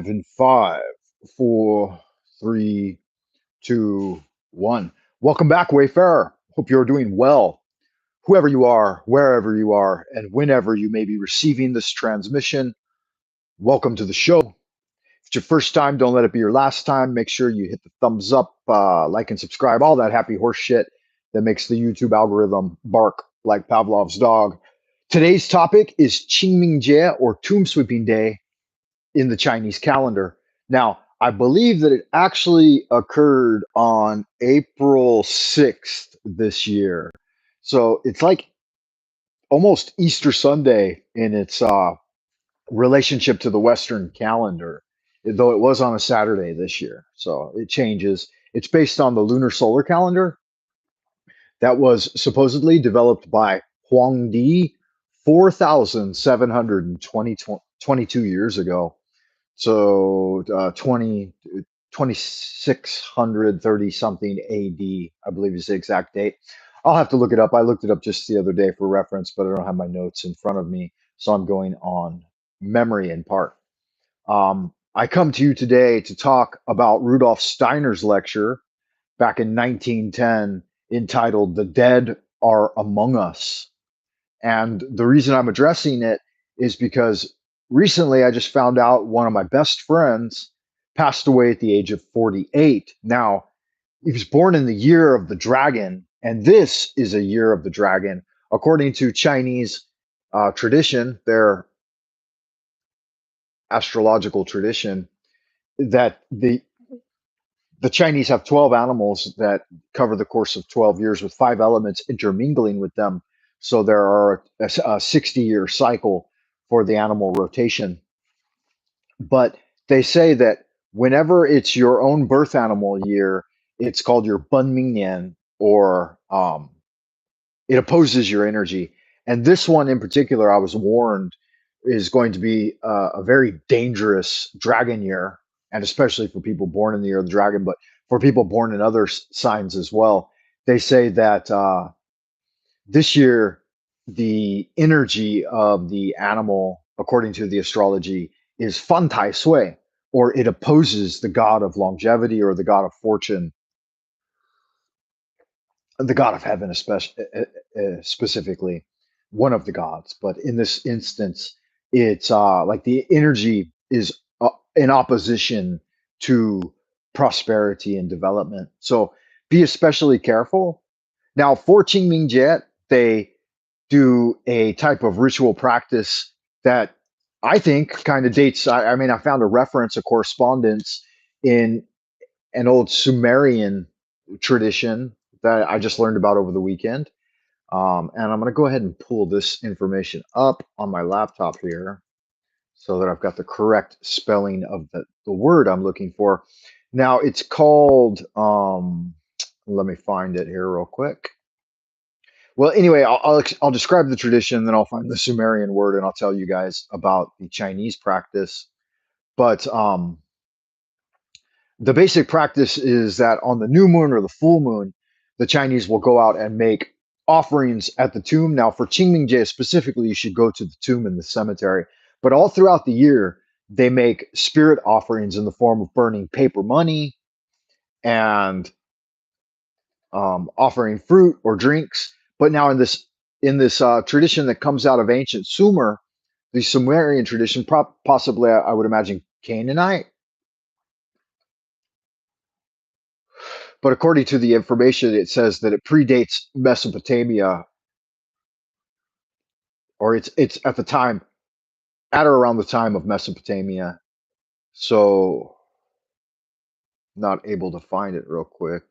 in five, four, three, two, one. Welcome back, Wayfarer. Hope you're doing well. Whoever you are, wherever you are, and whenever you may be receiving this transmission, welcome to the show. If it's your first time, don't let it be your last time. Make sure you hit the thumbs up, like, and subscribe, all that happy horse shit that makes the YouTube algorithm bark like Pavlov's dog. Today's topic is Qingmingjie, or Tomb Sweeping Day, in the Chinese calendar. Now, I believe that it actually occurred on April 6th this year. So it's like almost Easter Sunday in its relationship to the Western calendar, though it was on a Saturday this year. So it changes. It's based on the lunar solar calendar that was supposedly developed by Huangdi 4,722 years ago. So 2630 something AD, I believe is the exact date. I'll have to look it up. I looked it up just the other day for reference, but I don't have my notes in front of me. So I'm going on memory in part. I come to you today to talk about Rudolf Steiner's lecture back in 1910 entitled The Dead Are Among Us. And the reason I'm addressing it is because recently I just found out one of my best friends passed away at the age of 48. Now, he was born in the year of the dragon, and this is a year of the dragon. According to Chinese tradition, their astrological tradition, that the Chinese have 12 animals that cover the course of 12 years with five elements intermingling with them. So there are a 60-year cycle for the animal rotation. But they say that whenever it's your own birth animal year, it's called your Bun Mingnian, or it opposes your energy. And this one in particular, I was warned, is going to be a very dangerous dragon year, and especially for people born in the year of the dragon, but for people born in other signs as well. They say that this year, the energy of the animal, according to the astrology, is Fan Tai Sui, or it opposes the god of longevity or the god of fortune, the god of heaven, especially specifically one of the gods. But in this instance, it's like the energy is in opposition to prosperity and development. So be especially careful. Now, for Qingmingjie, they do a type of ritual practice that I think kind of dates. I mean, I found a reference, a correspondence in an old Sumerian tradition that I just learned about over the weekend. And I'm going to go ahead and pull this information up on my laptop here so that I've got the correct spelling of the word I'm looking for. Now, it's called, let me find it here real quick. Well, anyway, I'll describe the tradition, then I'll find the Sumerian word, and I'll tell you guys about the Chinese practice. But the basic practice is that on the new moon or the full moon, the Chinese will go out and make offerings at the tomb. Now, for Qingmingjie specifically, you should go to the tomb in the cemetery. But all throughout the year, they make spirit offerings in the form of burning paper money and offering fruit or drinks. But now in this tradition that comes out of ancient Sumer, the Sumerian tradition, possibly I would imagine Canaanite. But according to the information, it says that it predates Mesopotamia, or it's at the time, at or around the time of Mesopotamia. So not able to find it real quick.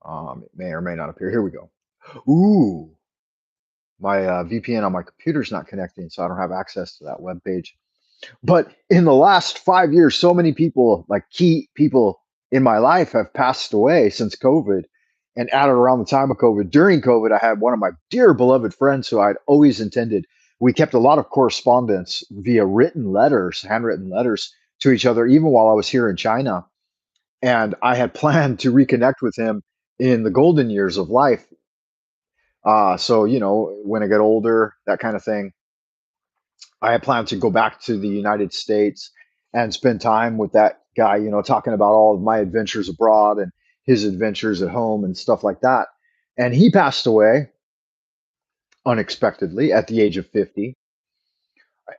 It may or may not appear. Here we go. Ooh, my VPN on my computer's not connecting, so I don't have access to that web page. But in the last 5 years, so many people, like key people in my life, have passed away since COVID. And at or around the time of COVID, during COVID, I had one of my dear beloved friends who I'd always intended. We kept a lot of correspondence via written letters, handwritten letters to each other, even while I was here in China. And I had planned to reconnect with him in the golden years of life. So, when I get older, that kind of thing. I had planned to go back to the United States and spend time with that guy, talking about all of my adventures abroad and his adventures at home and stuff like that. And he passed away unexpectedly at the age of 50.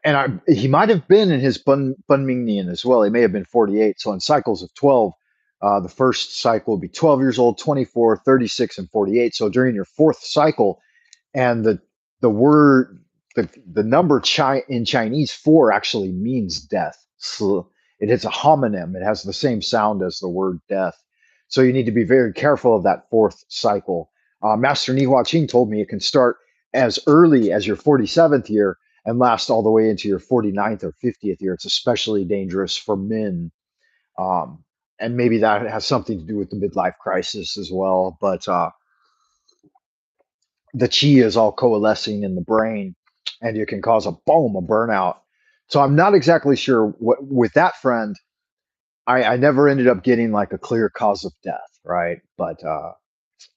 And he might have been in his Bunmingnian as well. He may have been 48. So in cycles of 12, the first cycle would be 12 years old, 24, 36, and 48. So during your fourth cycle, and the word the number in Chinese four actually means death. So it is a homonym. It has the same sound as the word death. So you need to be very careful of that fourth cycle. Master Ni Hua Qing told me it can start as early as your 47th year and last all the way into your 49th or 50th year. It's especially dangerous for men. Um, and maybe that has something to do with the midlife crisis as well. But the chi is all coalescing in the brain and you can cause a burnout. So I'm not exactly sure what with that friend. I never ended up getting like a clear cause of death, right? But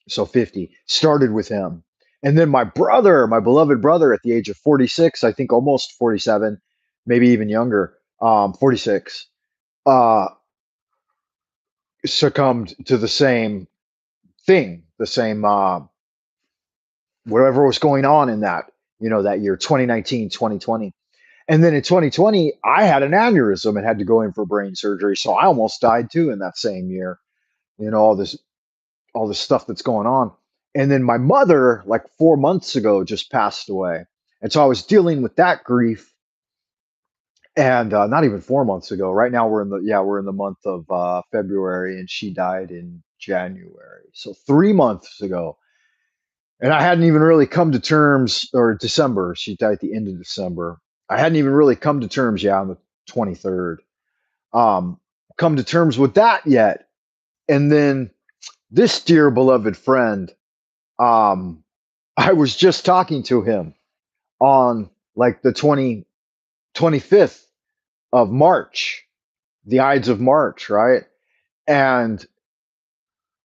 so 50 started with him. And then my brother, my beloved brother at the age of 46, I think almost 47, maybe even younger, 46, uh, succumbed to the same thing, the same whatever was going on in that year, 2019, 2020. And then in 2020, I had an aneurysm and had to go in for brain surgery. So I almost died too in that same year. All this stuff that's going on. And then my mother, like 4 months ago, just passed away. And so I was dealing with that grief. And not even 4 months ago. Right now we're in the month of February, and she died in January. So 3 months ago, and I hadn't even really come to terms, or December. She died at the end of December. I hadn't even really come to terms, on the 23rd. Um, come to terms with that yet. And then this dear beloved friend, um, I was just talking to him on like the 25th of March, the Ides of March, right? And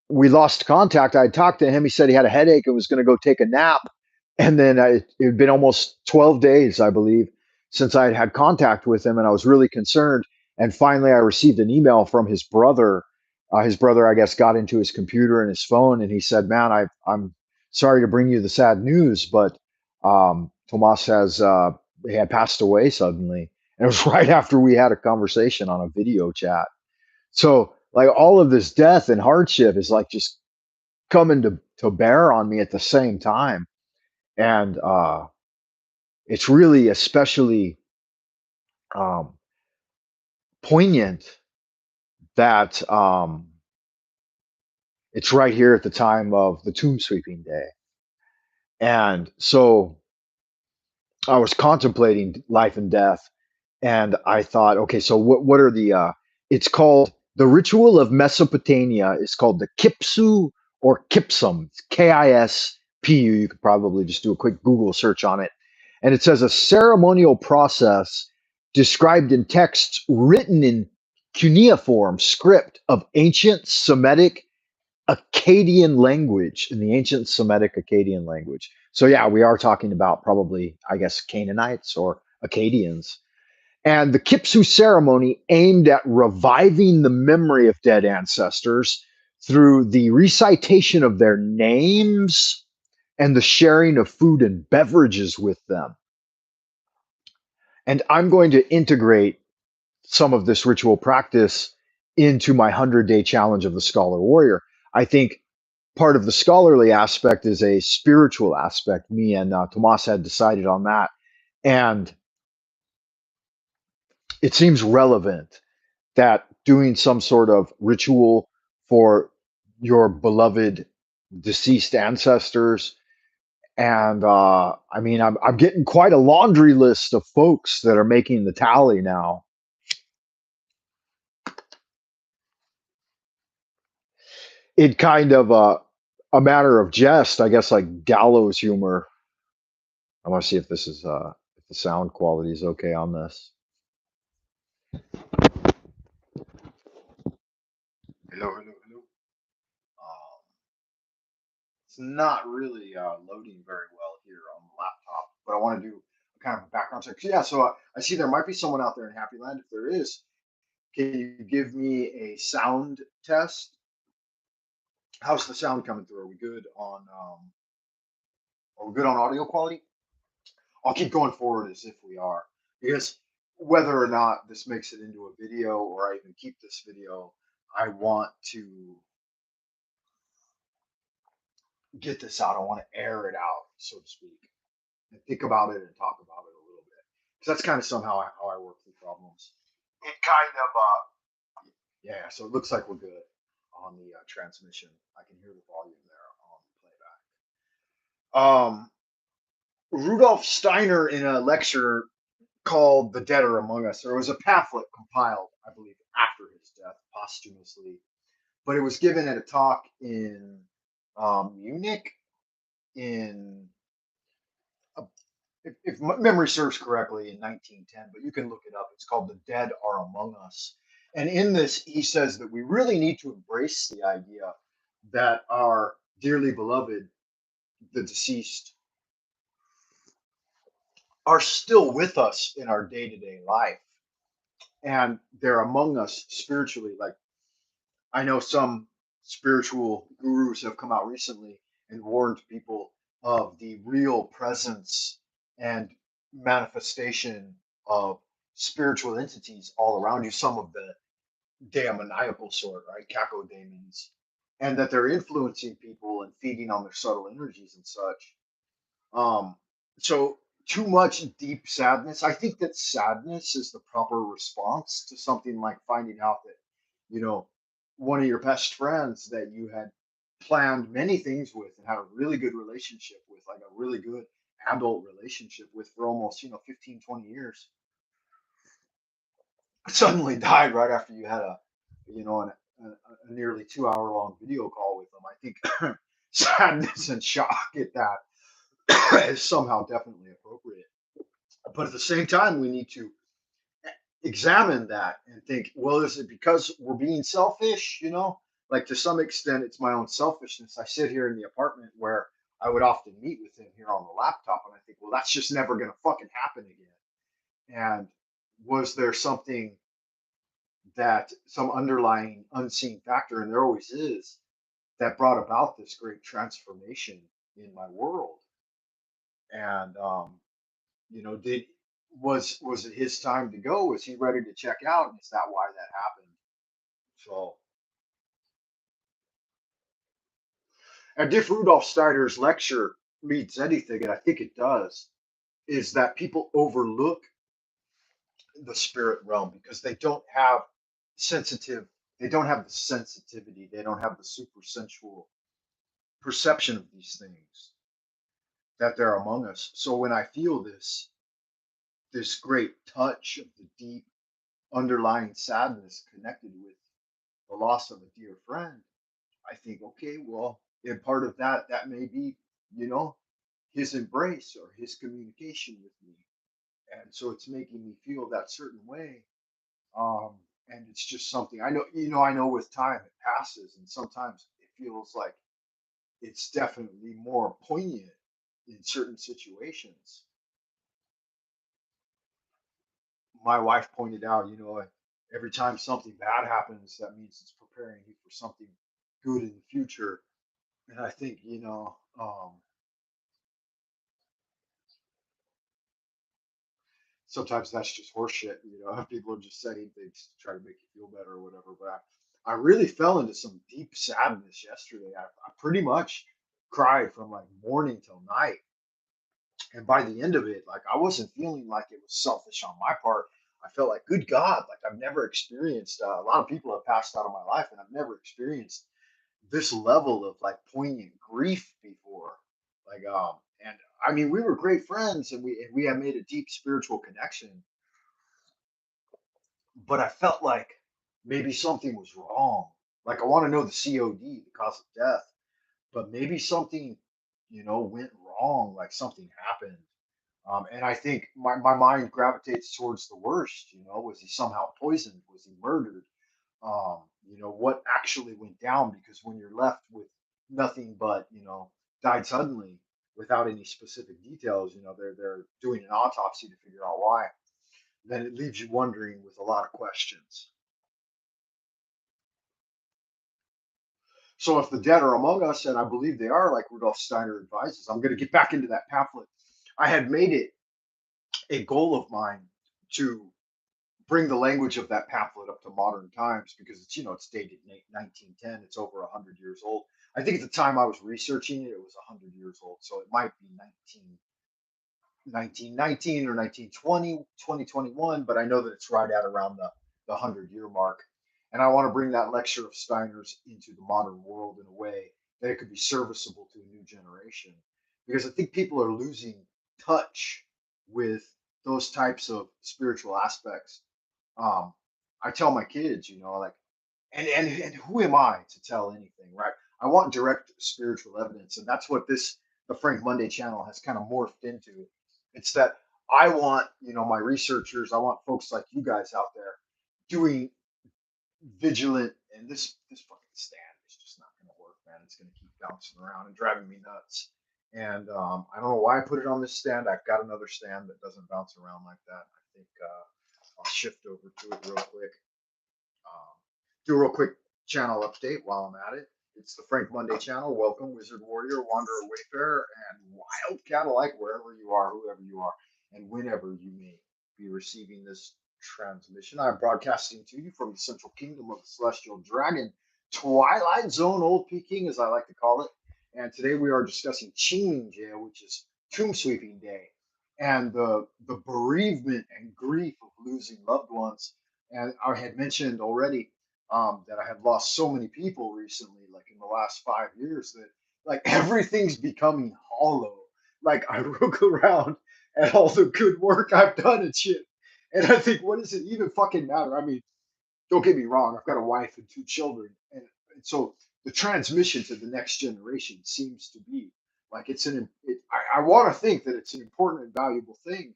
we lost contact. I talked to him. He said he had a headache and was going to go take a nap. And then it had been almost 12 days, I believe, since I had had contact with him. And I was really concerned. And finally, I received an email from his brother. His brother, I guess, got into his computer and his phone. And he said, "Man, I'm sorry to bring you the sad news, but Tomas he had passed away suddenly." And it was right after we had a conversation on a video chat. So like all of this death and hardship is like just coming to bear on me at the same time. And it's really especially um, poignant that it's right here at the time of the tomb sweeping day. And so I was contemplating life and death, and I thought, okay, so what are it's called the ritual of Mesopotamia is called the Kipsu or Kipsum. It's Kispu. You could probably just do a quick Google search on it. And it says a ceremonial process described in texts written in cuneiform script of ancient Semitic Akkadian language, in the ancient Semitic Akkadian language. So yeah, we are talking about probably, I guess, Canaanites or Akkadians. And the Kipsu ceremony aimed at reviving the memory of dead ancestors through the recitation of their names and the sharing of food and beverages with them. And I'm going to integrate some of this ritual practice into my 100-day challenge of the Scholar Warrior. I think part of the scholarly aspect is a spiritual aspect. Me and Tomas had decided on that. And it seems relevant that doing some sort of ritual for your beloved deceased ancestors. And I mean, I'm getting quite a laundry list of folks that are making the tally now. It kind of a matter of jest, I guess, like gallows humor. I want to see if this is if the sound quality is okay on this. Hello, hello, hello. It's not really loading very well here on the laptop, but I want to do kind of a background check. Yeah, so I see there might be someone out there in Happy Land. If there is, Can you give me a sound test? How's the sound coming through? Are we good on audio quality? I'll keep going forward as if we are. Because whether or not this makes it into a video or I even keep this video, I want to get this out. I want to air it out, so to speak, and think about it and talk about it a little bit. Because that's kind of somehow how I work through problems. It kind of, yeah, so it looks like we're good on the transmission. I can hear the volume there on the playback. Rudolf Steiner, in a lecture called The Dead Are Among Us, there was a pamphlet compiled, I believe, after his death posthumously, but it was given at a talk in Munich in, if memory serves correctly, in 1910, but you can look it up. It's called The Dead Are Among Us. And in this, he says that we really need to embrace the idea that our dearly beloved, the deceased, are still with us in our day to day life. And they're among us spiritually. Like, I know some spiritual gurus have come out recently and warned people of the real presence and manifestation of spiritual entities all around you, some of the demoniacal sort, right? Cacodemons, and that they're influencing people and feeding on their subtle energies and such. Um, so too much deep sadness. I think that sadness is the proper response to something like finding out that, you know, one of your best friends that you had planned many things with and had a really good relationship with, like a really good adult relationship with for almost, 15, 20 years, suddenly died right after you had a nearly 2 hour long video call with them. I think sadness and shock at that is somehow definitely appropriate. But at the same time, we need to examine that and think, well, is it because we're being selfish? Like, to some extent, it's my own selfishness. I sit here in the apartment where I would often meet with him here on the laptop, and I think, well, that's just never going to fucking happen again. And was there something, that some underlying unseen factor, and there always is, that brought about this great transformation in my world? And did was it his time to go? Was he ready to check out? And is that why that happened? So, and if Rudolf Steiner's lecture means anything, and I think it does, is that people overlook the spirit realm because sensitive they don't have the sensitivity, they don't have the super sensual perception of these things, that they're among us. So when I feel this great touch of the deep underlying sadness connected with the loss of a dear friend, I think, okay, well, and part of that may be, you know, his embrace or his communication with me. And so it's making me feel that certain way. Um, and it's just something I know with time it passes, and sometimes it feels like it's definitely more poignant in certain situations. My wife pointed out, every time something bad happens, that means it's preparing you for something good in the future. And I think, sometimes that's just horseshit. People are just saying things to try to make you feel better or whatever. But I really fell into some deep sadness yesterday. I pretty much cried from like morning till night. And by the end of it, like, I wasn't feeling like it was selfish on my part. I felt like, good God, like I've never experienced. A lot of people have passed out of my life, and I've never experienced this level of like poignant grief before. Like, and I mean, we were great friends, and we had made a deep spiritual connection, but I felt like maybe something was wrong. Like, I want to know the COD, the cause of death, but maybe something, went wrong. Like, something happened. And I think my mind gravitates towards the worst. Was he somehow poisoned? Was he murdered? What actually went down? Because when you're left with nothing but, died suddenly without any specific details, they're doing an autopsy to figure out why. Then it leaves you wondering with a lot of questions. So if the dead are among us, and I believe they are, like Rudolf Steiner advises, I'm going to get back into that pamphlet. I had made it a goal of mine to bring the language of that pamphlet up to modern times because it's it's dated 1910. It's over 100 years old. I think at the time I was researching it, it was 100 years old. So it might be 1919 or 1920, 2021, but I know that it's right at around the 100-year mark. And I want to bring that lecture of Steiner's into the modern world in a way that it could be serviceable to a new generation. Because I think people are losing touch with those types of spiritual aspects. um, I tell my kids, like, and who am I to tell anything, right? I want direct spiritual evidence, and that's what the Frank Monday channel has kind of morphed into. It's that I want, my researchers, I want folks like you guys out there doing vigilant, and this fucking stand is just not going to work, man. It's going to keep bouncing around and driving me nuts. And I don't know why I put it on this stand. I've got another stand that doesn't bounce around like that. I think I'll shift over to it real quick. Do a real quick channel update while I'm at it. It's the Frank Monday channel. Welcome, Wizard Warrior, Wanderer, Wayfarer, and Wildcat alike, wherever you are, whoever you are, and whenever you may be receiving this transmission. I'm broadcasting to you from the Central Kingdom of the Celestial Dragon, Twilight Zone, Old Peking, as I like to call it. And today we are discussing Qingming Jail, which is Tomb Sweeping Day, and the bereavement and grief of losing loved ones. And I had mentioned already that I had lost so many people recently, like in the last 5 years, that like everything's becoming hollow. Like I look around at all the good work I've done and shit, and I think, what does it even fucking matter? I mean, don't get me wrong, I've got a wife and two children, and so the transmission to the next generation seems to be like I want to think that it's an important and valuable thing.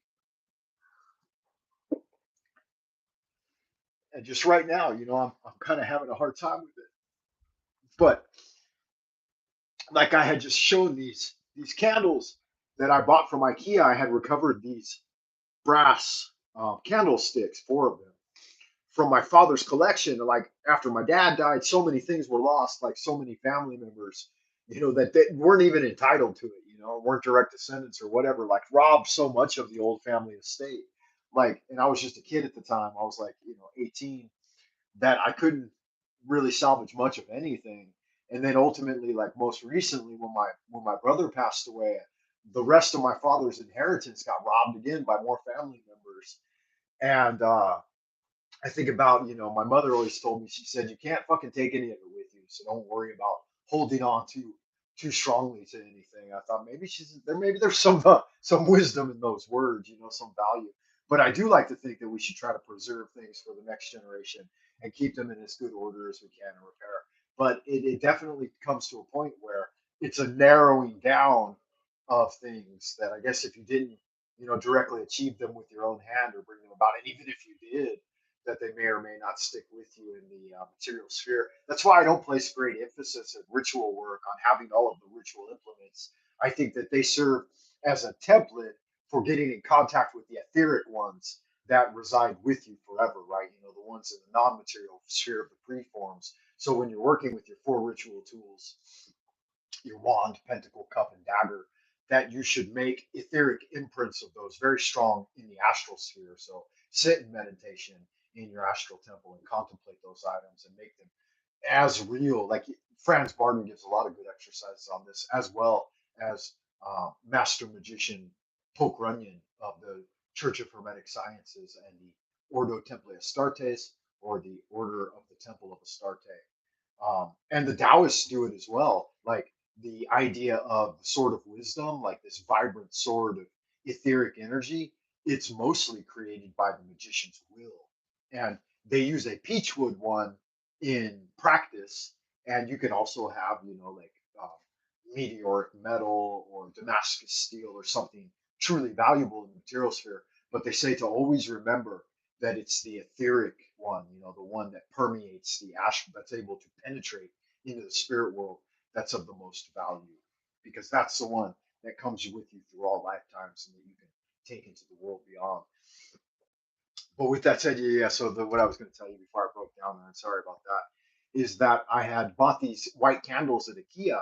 And just right now, I'm kind of having a hard time with it. But like I had just shown these candles that I bought from IKEA. I had recovered these brass candlesticks, four of them, from my father's collection. Like after my dad died, so many things were lost, like so many family members, that weren't even entitled to it, weren't direct descendants or whatever, like robbed so much of the old family estate. Like, and I was just a kid at the time. I was like, 18, that I couldn't really salvage much of anything. And then ultimately, like most recently, when my brother passed away, the rest of my father's inheritance got robbed again by more family members. And I think about, my mother always told me, she said, you can't fucking take any of it with you. So don't worry about holding on too strongly to anything. I thought maybe there's some wisdom in those words, some value. But I do like to think that we should try to preserve things for the next generation and keep them in as good order as we can and repair. But it definitely comes to a point where it's a narrowing down of things that I guess if you didn't, directly achieve them with your own hand or bring them about, and even if you did, that they may or may not stick with you in the material sphere. That's why I don't place great emphasis at ritual work on having all of the ritual implements. I think that they serve as a template for getting in contact with the etheric ones that reside with you forever, right? The ones in the non-material sphere of the preforms. So when you're working with your four ritual tools, your wand, pentacle, cup, and dagger, that you should make etheric imprints of those very strong in the astral sphere. So sit in meditation in your astral temple and contemplate those items and make them as real. Like Franz Barton gives a lot of good exercises on this, as well as Master Magician Poke Runyon of the Church of Hermetic Sciences and the Ordo Templi Astartes, or the Order of the Temple of Astarte. And the Taoists do it as well. Like the idea of the sword of wisdom, like this vibrant sword of etheric energy, it's mostly created by the magician's will. And they use a peachwood one in practice. And you can also have, like meteoric metal or Damascus steel or something truly valuable in the material sphere. But they say to always remember that it's the etheric one, the one that permeates the astral, that's able to penetrate into the spirit world, that's of the most value, because that's the one that comes with you through all lifetimes and that you can take into the world beyond. But with that said, yeah. So what I was going to tell you before I broke down there, and sorry about that, is that I had bought these white candles at IKEA,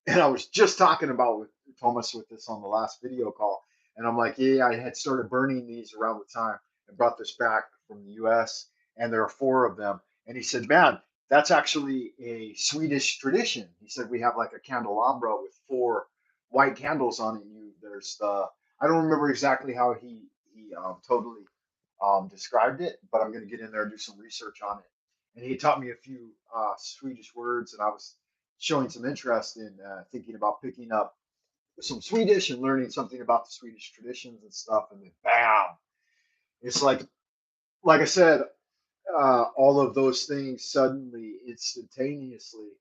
and I was just talking about with Thomas with this on the last video call, and I'm like, yeah, I had started burning these around the time and brought this back from the U.S. and there are four of them, and he said, man, that's actually a Swedish tradition. He said we have like a candelabra with four white candles on it. There's the I don't remember exactly how he totally described it, but I'm going to get in there and do some research on it. And he taught me a few Swedish words, and I was showing some interest in thinking about picking up some Swedish and learning something about the Swedish traditions and stuff. And then, bam! It's like I said, all of those things suddenly, instantaneously,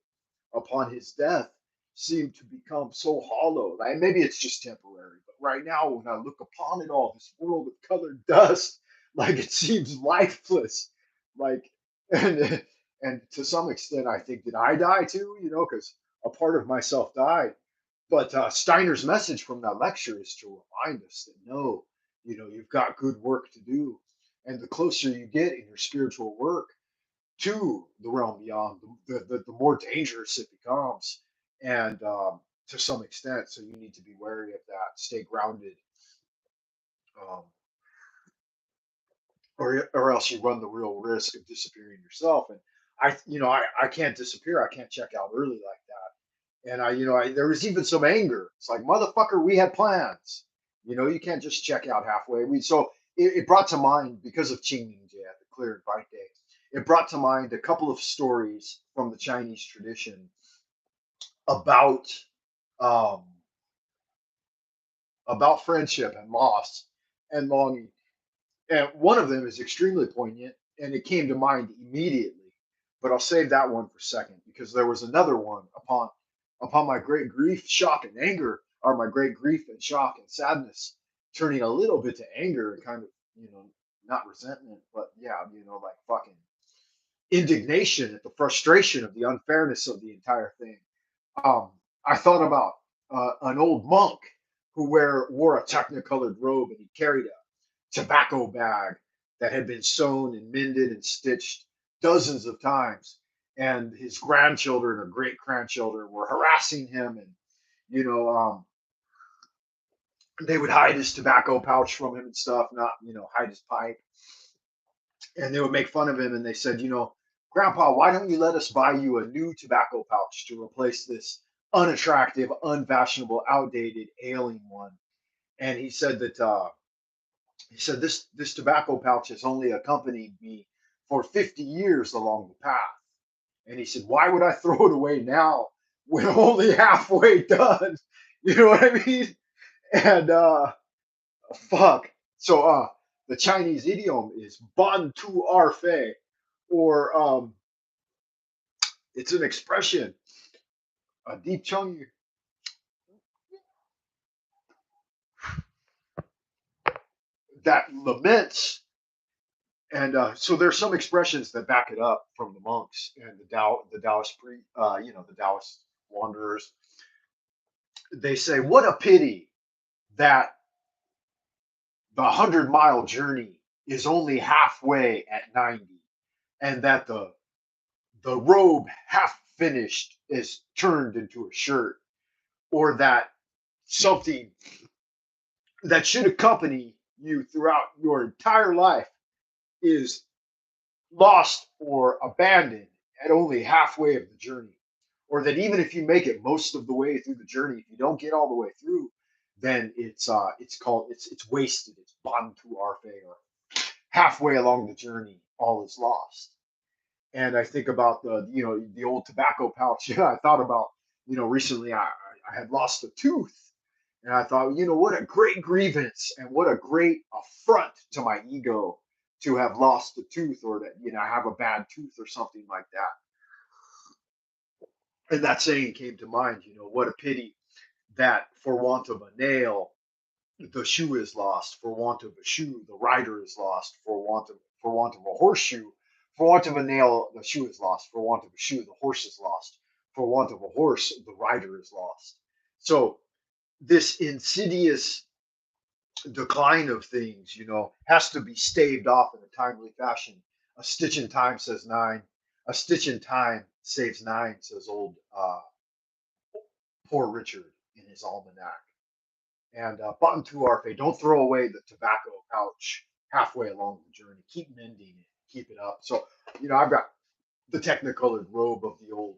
upon his death, seemed to become so hollow. And maybe it's just temporary, but right now, when I look upon it all, this world of colored dust, like it seems lifeless. Like, and and to some extent, I think, did I die too? Because a part of myself died. But Steiner's message from that lecture is to remind us that no, you've got good work to do, and the closer you get in your spiritual work to the realm beyond, the more dangerous it becomes. And to some extent, so you need to be wary of that, stay grounded, um, or else you run the real risk of disappearing yourself. And I can't disappear. I can't check out early like that. And there was even some anger. It's like, motherfucker, we had plans. You can't just check out halfway. It brought to mind, because of Qingming Jie, the clear invite day, it brought to mind a couple of stories from the Chinese tradition about um, friendship and loss and longing. And one of them is extremely poignant, and it came to mind immediately. But I'll save that one for second, because there was another one upon my great grief, shock, and anger, or my great grief and shock and sadness, turning a little bit to anger and kind of, not resentment, but yeah, like fucking indignation at the frustration of the unfairness of the entire thing. Um, I thought about an old monk who wore a technicolored robe, and he carried a tobacco bag that had been sewn and mended and stitched dozens of times. And his grandchildren or great grandchildren were harassing him, and they would hide his tobacco pouch from him and stuff, not hide his pipe. And they would make fun of him, and they said, Grandpa, why don't you let us buy you a new tobacco pouch to replace this unattractive, unfashionable, outdated, ailing one? And he said this tobacco pouch has only accompanied me for 50 years along the path. And he said, why would I throw it away now when I'm only halfway done? You know what I mean? And fuck. So the Chinese idiom is ban tu ar fei, or it's an expression, a deep chung that laments. And so there's some expressions that back it up from the monks and the Taoist the Taoist wanderers. They say, "What a pity that the 100-mile journey is only halfway at 90, and that the robe half finished is turned into a shirt, or that something that should accompany you throughout your entire life is lost or abandoned at only halfway of the journey, or that even if you make it most of the way through the journey, if you don't get all the way through, then it's wasted. It's ban tu arfe, or halfway along the journey, all is lost." And I think about the old tobacco pouch. I thought about recently I had lost a tooth, and I thought, what a great grievance and what a great affront to my ego to have lost a tooth, or to have a bad tooth or something like that. And that saying came to mind. What a pity that for want of a nail the shoe is lost, for want of a shoe the rider is lost, for want of a horseshoe, for want of a nail the shoe is lost, for want of a shoe the horse is lost, for want of a horse the rider is lost. So this insidious decline of things, has to be staved off in a timely fashion. A stitch in time, says Nine. A stitch in time saves nine, says old poor Richard in his almanac. And button to our fate. Don't throw away the tobacco pouch halfway along the journey. Keep mending it. Keep it up. So, I've got the technicolored robe of the old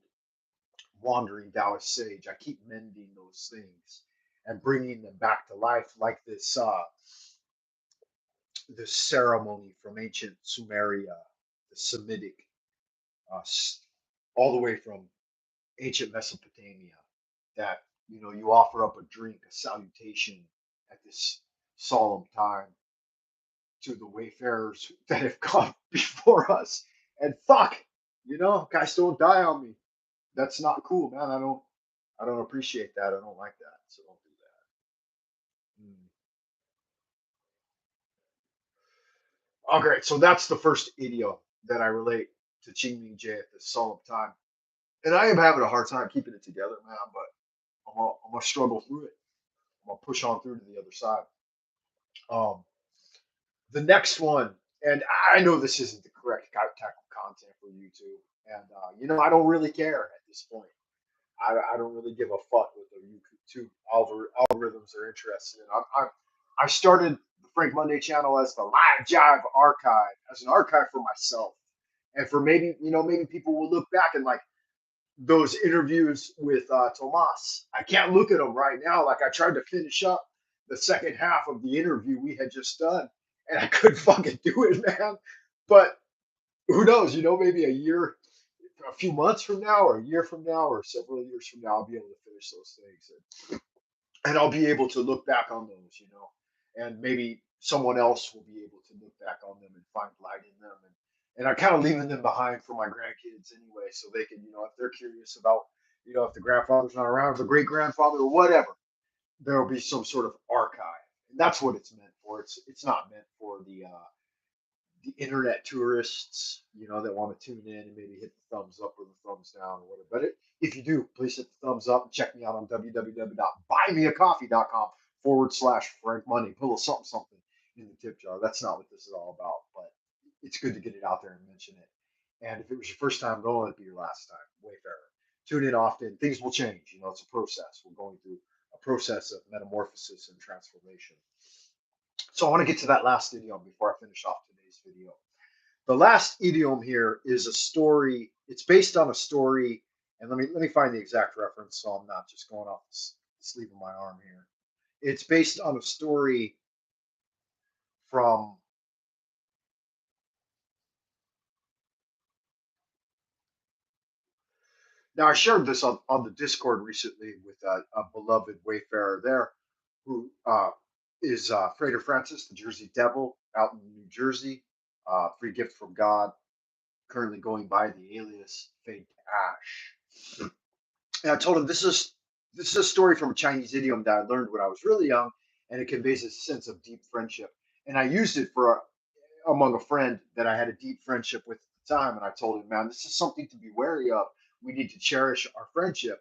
wandering Taoist sage. I keep mending those things and bringing them back to life, like this ceremony from ancient Sumeria, the Semitic, uh, all the way from ancient Mesopotamia. That you offer up a drink, a salutation at this solemn time to the wayfarers that have gone before us. And fuck, guys, don't die on me. That's not cool, man. I don't appreciate that. I don't like that. So don't do that. Mm. Okay, so that's the first idiom that I relate to Qingming Jie at this solemn time. And I am having a hard time keeping it together, man, but I'm gonna struggle through it. I'm gonna push on through to the other side. Um, the next one, and I know this isn't the correct type of content for YouTube, and I don't really care at this point. I don't really give a fuck what the YouTube algorithms are interested in. I started the Frank Monday channel as the Live Jive archive, as an archive for myself, and for maybe people will look back and like those interviews with Tomas. I can't look at them right now. Like I tried to finish up the second half of the interview we had just done, and I couldn't fucking do it, man. But who knows? Maybe a few months from now, or a year from now, or several years from now, I'll be able to finish those things, and I'll be able to look back on those, and maybe someone else will be able to look back on them and find light in them, and I'm kind of leaving them behind for my grandkids anyway, so they can, if they're curious about, if the grandfather's not around, or the great grandfather, or whatever, there will be some sort of archive, and that's what it's meant for. It's not meant for the internet tourists, that want to tune in and maybe hit the thumbs up or the thumbs down or whatever. But if you do, please hit the thumbs up and check me out on www.buymeacoffee.com/Frank Money. Put a little something, something in the tip jar. That's not what this is all about, but it's good to get it out there and mention it. And if it was your first time, don't let it be your last time. Wayfarer. Tune in often. Things will change. It's a process. We're going through a process of metamorphosis and transformation. So I want to get to that last idiom before I finish off today's video. The last idiom here is a story. It's based on a story, and let me find the exact reference so I'm not just going off the sleeve of my arm here. It's based on a story from now I shared this on the Discord recently with a beloved wayfarer there who is Frater Francis, the Jersey Devil out in New Jersey. Free gift from God, currently going by the alias Fade to Ash. And I told him this is a story from a Chinese idiom that I learned when I was really young, and it conveys a sense of deep friendship. And I used it among a friend that I had a deep friendship with at the time. And I told him, man, this is something to be wary of. We need to cherish our friendship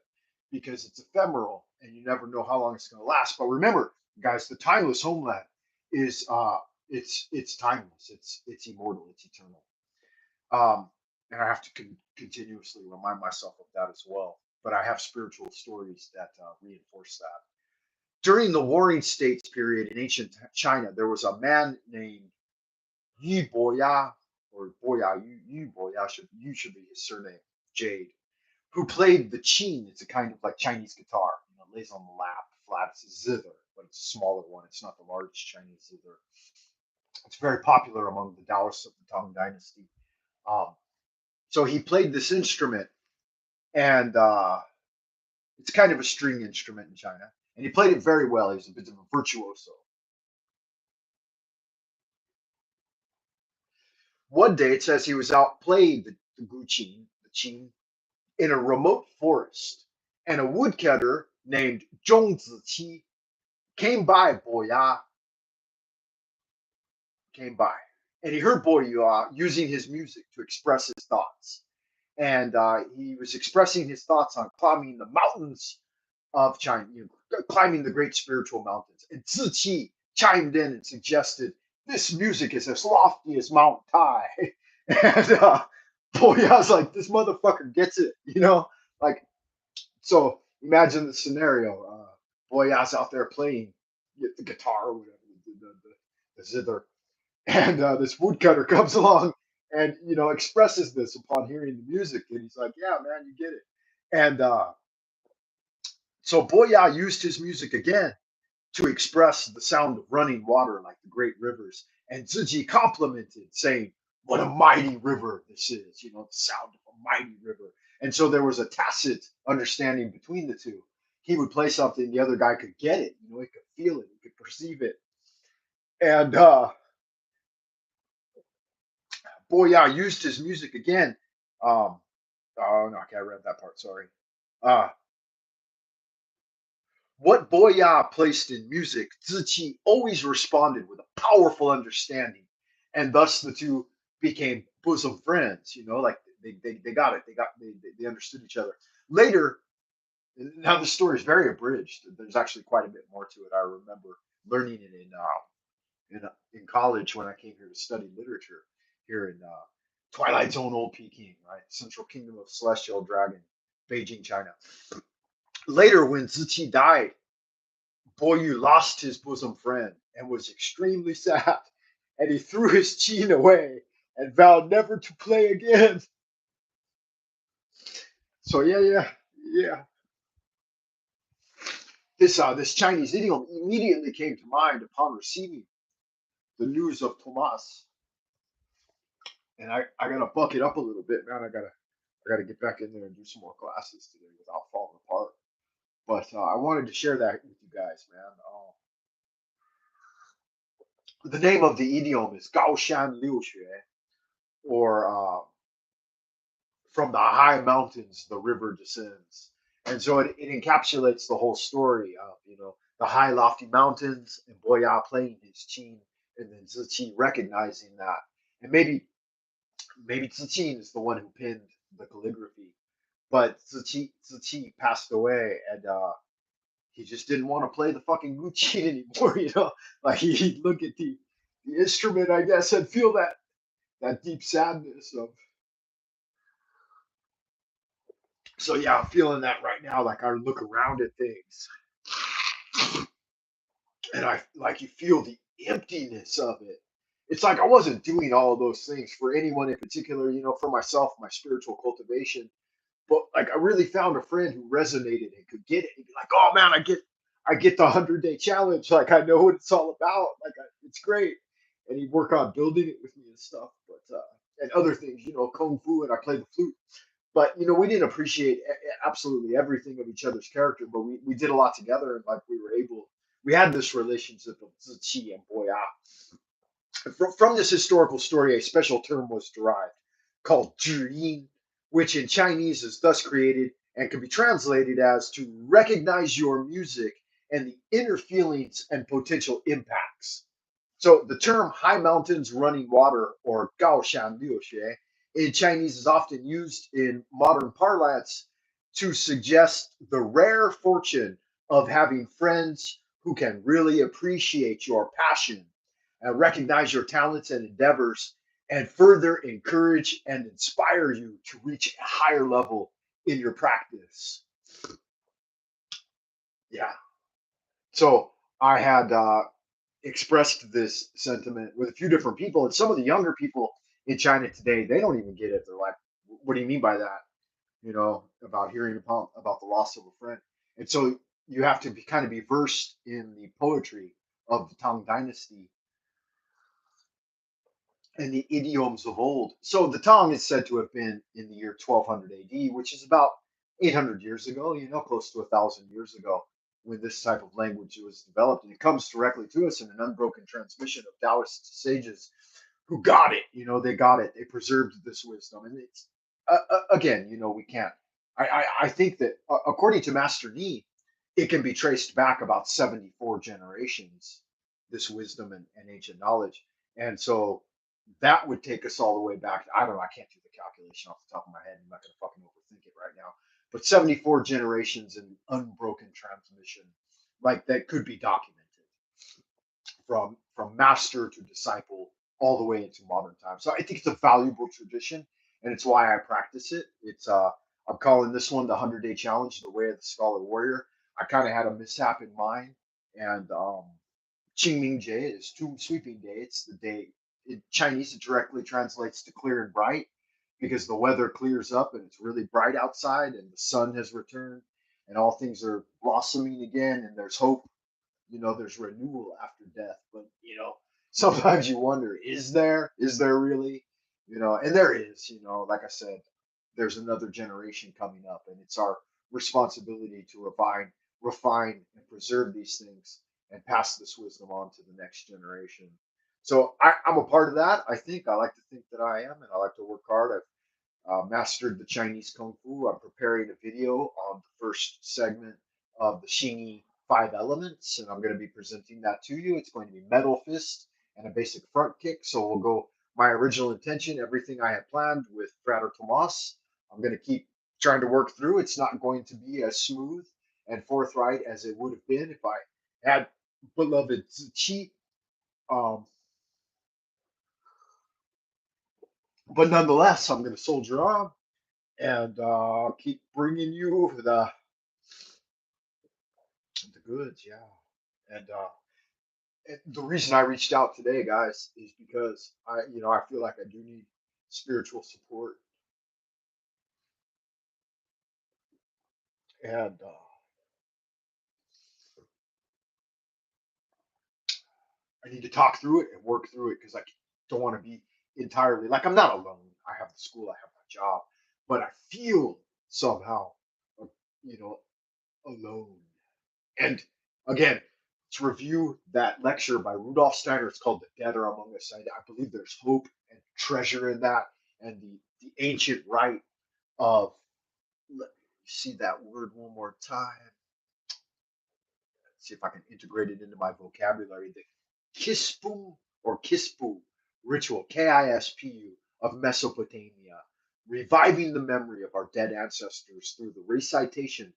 because it's ephemeral, and you never know how long it's going to last. But remember, guys, the timeless homeland is it's timeless. It's immortal. It's eternal. And I have to continuously remind myself of that as well. But I have spiritual stories that reinforce that. During the Warring States period in ancient China, there was a man named Yu Boya, or Boya, Yu Boya, should be his surname, Jade, who played the qin. It's a kind of like Chinese guitar, it lays on the lap, flat. It's a zither, but it's a smaller one. It's not the large Chinese zither. It's very popular among the Taoists of the Tang Dynasty. Um, so he played this instrument, and it's kind of a string instrument in China, and he played it very well. He was a bit of a virtuoso. One day it says he was out playing the guqin, the qin, in a remote forest, and a woodcutter named Zhong Ziqi Boya came by, and he heard Boya using his music to express his thoughts. And he was expressing his thoughts on climbing the mountains of China, climbing the great spiritual mountains. And Ziqi chimed in and suggested, "This music is as lofty as Mount Tai." And Boy, I was like, this motherfucker gets it, you know? Like, so imagine the scenario. Boyas out there playing the guitar or whatever, the zither, and this woodcutter comes along and expresses this upon hearing the music, and he's like, "Yeah, man, you get it." And so Boya used his music again to express the sound of running water like the great rivers, and Ziji complimented, saying, "What a mighty river this is! The sound of a mighty river." And so there was a tacit understanding between the two. He would play something, the other guy could get it. He could feel it, he could perceive it. And Boya used his music again. Um, oh no, okay, I read that part. Sorry. Uh, what Boya placed in music, Ziqi always responded with a powerful understanding, and thus the two became bosom friends. Like they got it. They understood each other. Later, now the story is very abridged. There's actually quite a bit more to it. I remember learning it in college when I came here to study literature here in Twilight Zone, Old Peking, right? Central Kingdom of Celestial Dragon, Beijing, China. Later, when Ziqi died, Boyu lost his bosom friend and was extremely sad, and he threw his chin away and vowed never to play again. So yeah. This Chinese idiom immediately came to mind upon receiving the news of Tomas, and I gotta buck it up a little bit, man. I gotta get back in there and do some more classes today without falling apart. But I wanted to share that with you guys, man. The name of the idiom is Gaoshan Liu Xue, or from the high mountains the river descends. And so it encapsulates the whole story of the high lofty mountains and Boya playing his qin, and then Ziqi recognizing that, and maybe Ziqi is the one who pinned the calligraphy, but Ziqi passed away, and he just didn't want to play the fucking Gucci anymore. Like he'd look at the instrument, I guess, and feel that deep sadness of. So yeah, I'm feeling that right now. Like I look around at things, and I like you feel the emptiness of it. It's like I wasn't doing all of those things for anyone in particular, for myself, my spiritual cultivation. But like I really found a friend who resonated and could get it. He'd be like, "Oh man, I get the 100-day challenge. Like I know what it's all about. Like it's great." And he'd work on building it with me and stuff. But and other things, kung fu, and I play the flute. But we didn't appreciate absolutely everything of each other's character, but we did a lot together, and like we had this relationship of Ziqi and Boya. From this historical story, a special term was derived called zhiyin, which in Chinese is thus created and can be translated as to recognize your music and the inner feelings and potential impacts. So the term high mountains running water, or gaoshan liuxue, in Chinese is often used in modern parlance to suggest the rare fortune of having friends who can really appreciate your passion and recognize your talents and endeavors, and further encourage and inspire you to reach a higher level in your practice. Yeah. So I had expressed this sentiment with a few different people, and some of the younger people in China today, they don't even get it. They're like, "What do you mean by that?" About hearing about the loss of a friend. And so you have to kind of be versed in the poetry of the Tang Dynasty and the idioms of old. So the Tang is said to have been in the year 1200 AD, which is about 800 years ago, close to 1,000 years ago, when this type of language was developed. And it comes directly to us in an unbroken transmission of Taoist sages who got it. They got it. They preserved this wisdom. And it's, again, we can't. I think that according to Master Ni, it can be traced back about 74 generations, this wisdom and ancient knowledge. And so that would take us all the way back. I don't know. I can't do the calculation off the top of my head. I'm not going to fucking overthink it right now. But 74 generations in unbroken transmission, like that could be documented from master to disciple all the way into modern times. So I think it's a valuable tradition, and it's why I practice it. I'm calling this one the 100-day challenge, the way of the Scholar Warrior. I kind of had a mishap in mind, and Qingming Jie is Tomb Sweeping Day. It's the day in Chinese it directly translates to clear and bright because the weather clears up and it's really bright outside and the sun has returned and all things are blossoming again and there's hope. There's renewal after death. But sometimes you wonder, is there really? And there is. Like I said, there's another generation coming up, and it's our responsibility to refine, and preserve these things and pass this wisdom on to the next generation. So I'm a part of that. I like to think that I am, and I like to work hard. I've mastered the Chinese Kung Fu. I'm preparing a video on the first segment of the Xingyi Five Elements, and I'm going to be presenting that to you. It's going to be metal fist and a basic front kick. So we'll go my original intention, everything I had planned with Frater Tomas. I'm going to keep trying to work through. It's not going to be as smooth and forthright as it would have been if I had beloved Chi. Um, but nonetheless, I'm going to soldier on and keep bringing you the goods, yeah. And the reason I reached out today, guys, is because I feel like I do need spiritual support, and I need to talk through it and work through it because I don't want to be entirely like I'm not alone. I have the school, I have my job, but I feel somehow, uh, you know, alone. And again, to review that lecture by Rudolf Steiner, it's called The Dead Are Among Us. I believe there's hope and treasure in that, and the ancient rite of, let me see that word one more time, see if I can integrate it into my vocabulary. The Kispu or Kispu ritual, Kispu, of Mesopotamia, reviving the memory of our dead ancestors through the recitation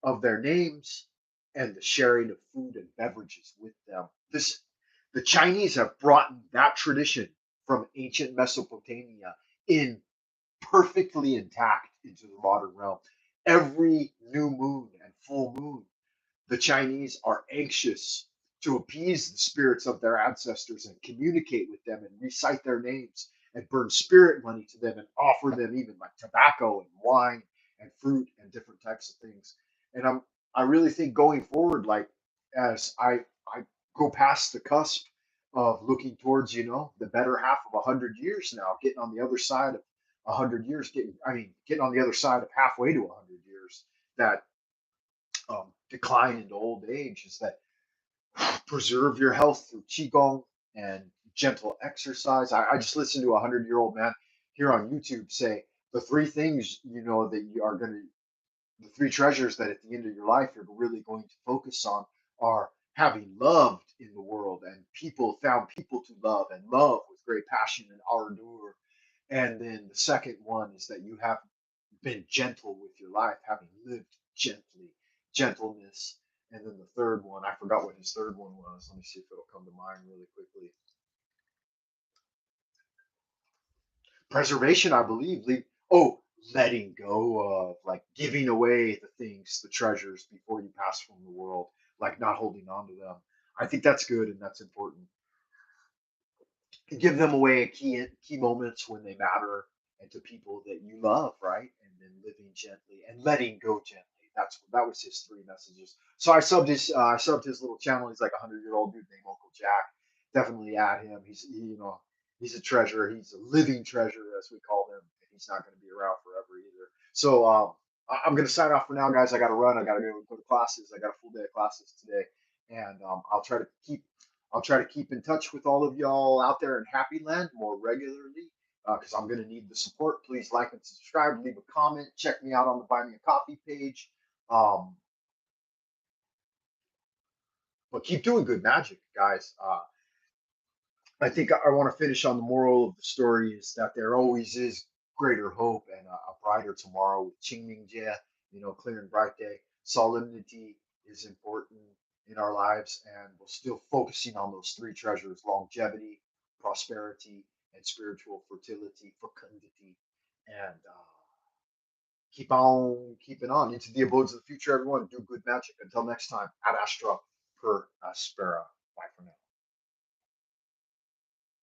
of their names and the sharing of food and beverages with them. The Chinese have brought that tradition from ancient Mesopotamia in perfectly intact into the modern realm. Every new moon and full moon, the Chinese are anxious to appease the spirits of their ancestors and communicate with them and recite their names and burn spirit money to them and offer them even like tobacco and wine and fruit and different types of things. And I really think going forward, like as I go past the cusp of looking towards, the better half of 100 years now, getting on the other side of 100 years, getting on the other side of halfway to 100 years, that decline into old age is that preserve your health through qigong and gentle exercise. I just listened to a 100-year-old man here on YouTube say the three things that you are going to, the three treasures that at the end of your life you're really going to focus on are having loved in the world and found people to love and love with great passion and ardor. And then the second one is that you have been gentle with your life, having lived gently, gentleness. And then the third one, I forgot what his third one was. Let me see if it'll come to mind really quickly. Preservation, I believe. Letting go of, like, giving away the things, the treasures before you pass from the world, like not holding on to them. I think that's good and that's important. Give them away at key moments when they matter and to people that you love, right? And then living gently and letting go gently. That was his three messages. So I subbed his little channel. He's like a 100-year-old dude named Uncle Jack. Definitely add him. He's a treasure. He's a living treasure, as we call him. And he's not going to be around forever either. So I'm going to sign off for now, guys. I got to run. I got to go to classes. I got a full day of classes today, and I'll try to keep in touch with all of y'all out there in Happy Land more regularly because I'm going to need the support. Please like and subscribe, leave a comment, check me out on the Buy Me a Coffee page. Um, but keep doing good magic, guys. I think I want to finish on the moral of the story is that there always is greater hope and a brighter tomorrow with Qingming Jie, clear and bright day. Solemnity is important in our lives, and we're still focusing on those three treasures: longevity, prosperity, and spiritual fertility, fecundity. and keep on keeping on into the abodes of the future, everyone. Do good magic. Until next time, ad astra per aspera.